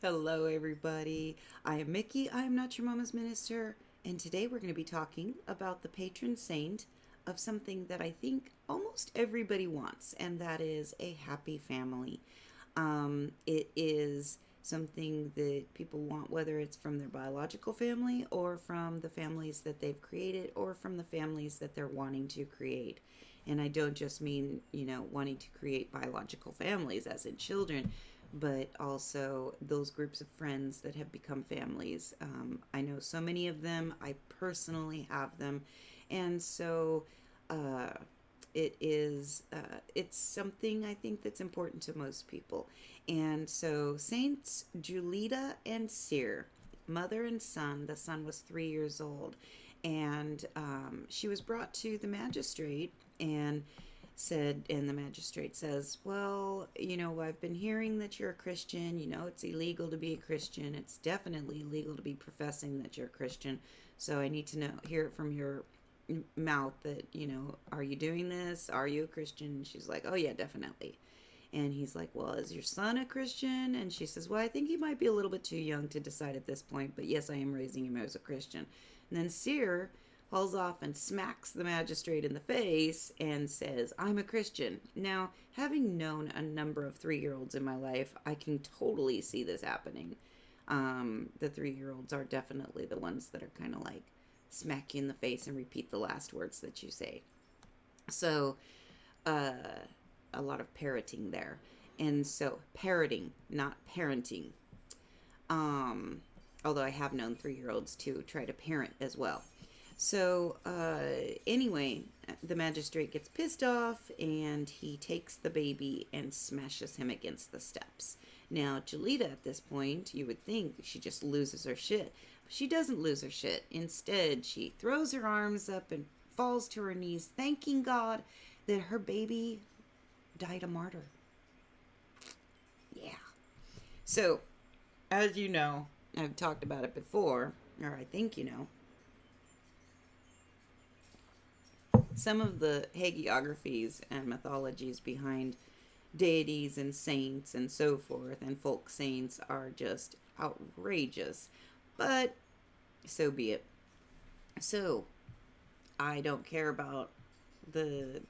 Hello, everybody. I am Mickey. I am not your mama's minister. And today we're going to be talking about the patron saint of something that I think almost everybody wants, and that is a happy family. It is something that people want, whether it's from their biological family or from the families that they've created or from the families that they're wanting to create. And I don't just mean, wanting to create biological families, as in children, but also those groups of friends that have become families. I know so many of them. I personally have them. And so uh, it's something I think that's important to most people. And so Saints Julita and Cyr, mother and son. The son was 3 years old, and she was brought to the magistrate and and the magistrate says, well, I've been hearing that you're a Christian. It's illegal to be a Christian. It's definitely illegal to be professing that you're a Christian. So I need to hear it from your mouth that, are you doing this? Are you a Christian? And she's like, oh, yeah, definitely. And he's like, well, is your son a Christian? And she says, well, I think he might be a little bit too young to decide at this point, but yes, I am raising him as a Christian. And then Cyr hauls off and smacks the magistrate in the face and says, I'm a Christian. Now, having known a number of 3-year-olds in my life, I can totally see this happening. The 3-year-olds are definitely the ones that are kind of like smack you in the face and repeat the last words that you say. So, uh, a lot of parroting there. And so, parroting, not parenting. Um, Although I have known 3-year-olds to try to parent as well. So, anyway, the magistrate gets pissed off and he takes the baby and smashes him against the steps. Now, Julita, at this point, you would think she just loses her shit. But she doesn't lose her shit. Instead, she throws her arms up and falls to her knees, thanking God that her baby died a martyr. Yeah. So, as you know, I've talked about it before, or I think you know, some of the hagiographies and mythologies behind deities and saints and so forth and folk saints are just outrageous. But so be it. So I don't care about the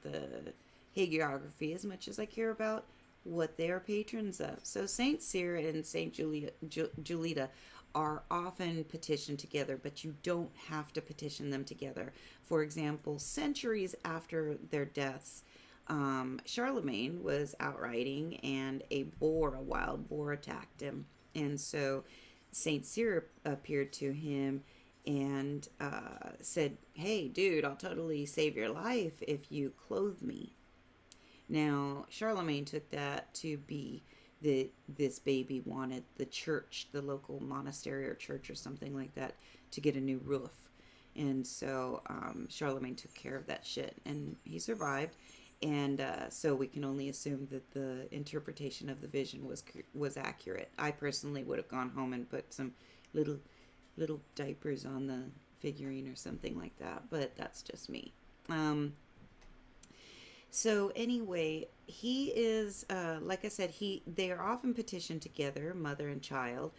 hagiography as much as I care about what they are patrons of. So Saint Cyr and Saint Julita are often petitioned together, but you don't have to petition them together. For example, centuries after their deaths, Charlemagne was out riding and a wild boar, attacked him. And so Saint Cyr appeared to him and said, hey, dude, I'll totally save your life if you clothe me. Now, Charlemagne took that to be that this baby wanted the church, the local monastery or church or something like that, to get a new roof. And so Charlemagne took care of that shit and he survived. And so we can only assume that the interpretation of the vision was accurate. I personally would have gone home and put some little diapers on the figurine or something like that, but that's just me. Um, so anyway, he is like I said, he they are often petitioned together, mother and child,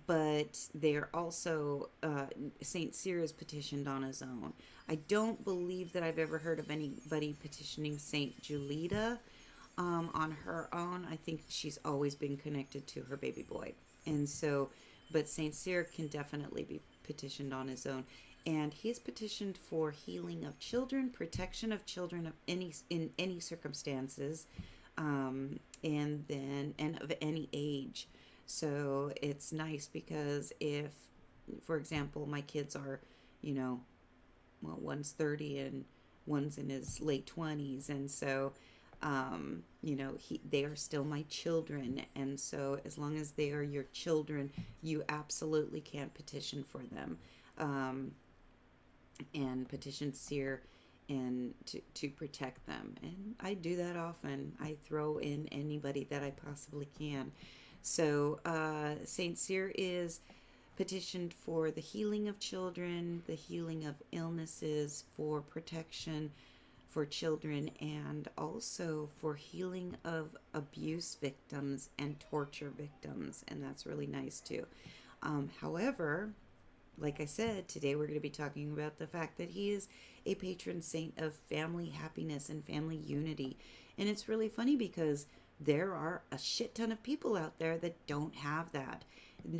but they are also Saint Cyr is petitioned on his own. I don't believe that I've ever heard of anybody petitioning Saint Julita on her own. I think she's always been connected to her baby boy, and so, but Saint Cyr can definitely be petitioned on his own, and he is petitioned for healing of children, protection of children of any in any circumstances, and of any age. So it's nice because if, for example, my kids are, you know, well, one's 30 and one's in his late 20s, and so they are still my children, and so as long as they are your children, you absolutely can petition for them, um, and petition Cyr and to protect them. And I do that often. I throw in anybody that I possibly can. So Saint Cyr is petitioned for the healing of children, the healing of illnesses, for protection, for children and also for healing of abuse victims and torture victims. And that's really nice too. However, like I said, today we're going to be talking about the fact that he is a patron saint of family happiness and family unity. And it's really funny because there are a shit ton of people out there that don't have that,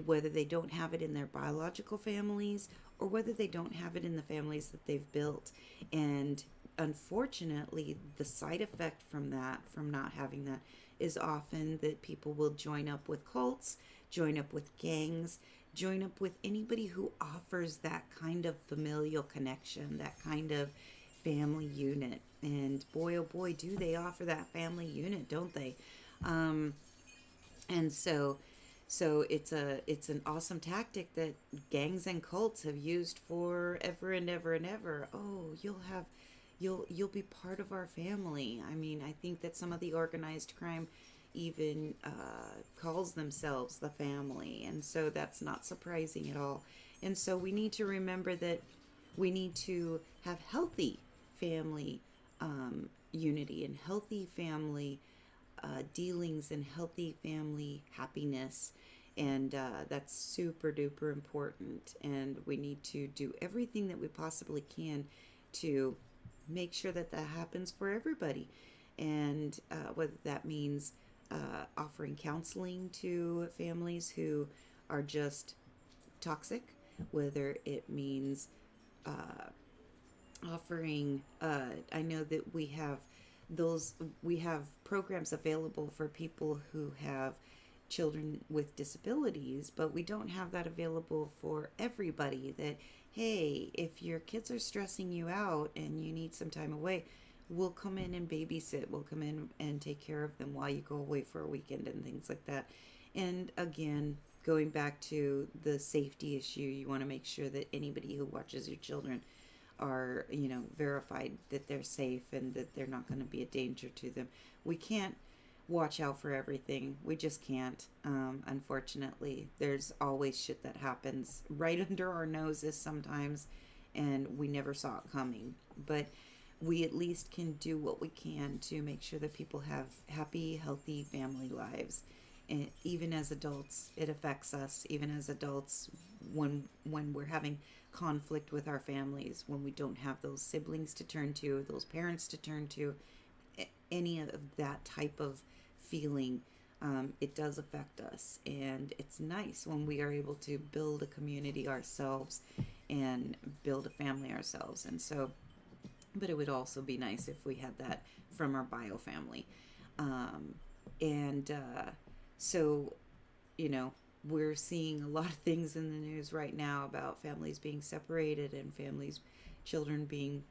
whether they don't have it in their biological families or whether they don't have it in the families that they've built. And unfortunately, the side effect from that, from not having that, is often that people will join up with cults, join up with gangs, join up with anybody who offers that kind of familial connection, that kind of family unit. And boy, oh boy, do they offer that family unit, don't they? And so it's an awesome tactic that gangs and cults have used forever and ever and ever. Oh, you'll be part of our family. I mean, I think that some of the organized crime even calls themselves the family, and so that's not surprising at all. And so we need to remember that we need to have healthy family unity and healthy family dealings and healthy family happiness. And that's super duper important. And we need to do everything that we possibly can to make sure that that happens for everybody. And whether that means offering counseling to families who are just toxic, whether it means offering I know that we have programs available for people who have children with disabilities, but we don't have that available for everybody. That, hey, if your kids are stressing you out and you need some time away, we'll come in and babysit, we'll come in and take care of them while you go away for a weekend and things like that. And again, going back to the safety issue, you want to make sure that anybody who watches your children are, verified that they're safe and that they're not going to be a danger to them. We can't watch out for everything. We just can't. Unfortunately, there's always shit that happens right under our noses sometimes, and we never saw it coming. But we at least can do what we can to make sure that people have happy, healthy family lives. And even as adults, it affects us. Even as adults, when we're having conflict with our families, when we don't have those siblings to turn to, those parents to turn to, any of that type of feeling, it does affect us. And it's nice when we are able to build a community ourselves and build a family ourselves. And so, but it would also be nice if we had that from our bio family. So, we're seeing a lot of things in the news right now about families being separated and children being,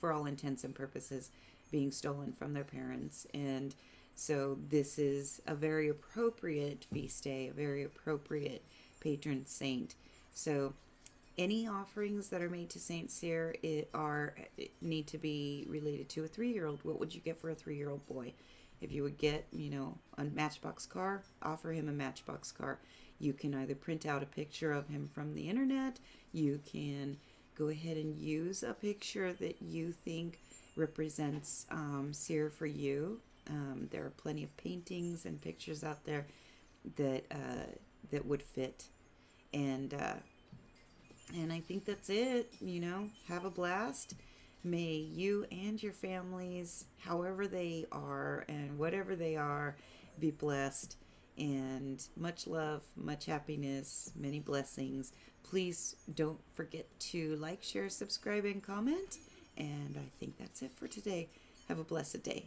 for all intents and purposes, being stolen from their parents. And so this is a very appropriate feast day, a very appropriate patron saint. So any offerings that are made to Saint Cyr need to be related to a 3-year-old. What would you get for a 3-year-old boy? If you would get, a Matchbox car, offer him a Matchbox car. You can either print out a picture of him from the internet. You can go ahead and use a picture that you think represents Cyr for you. There are plenty of paintings and pictures out there that would fit. And I think that's it. Have a blast. May you and your families, however they are and whatever they are, be blessed. And much love, much happiness, many blessings. Please don't forget to like, share, subscribe, and comment. And I think that's it for today. Have a blessed day.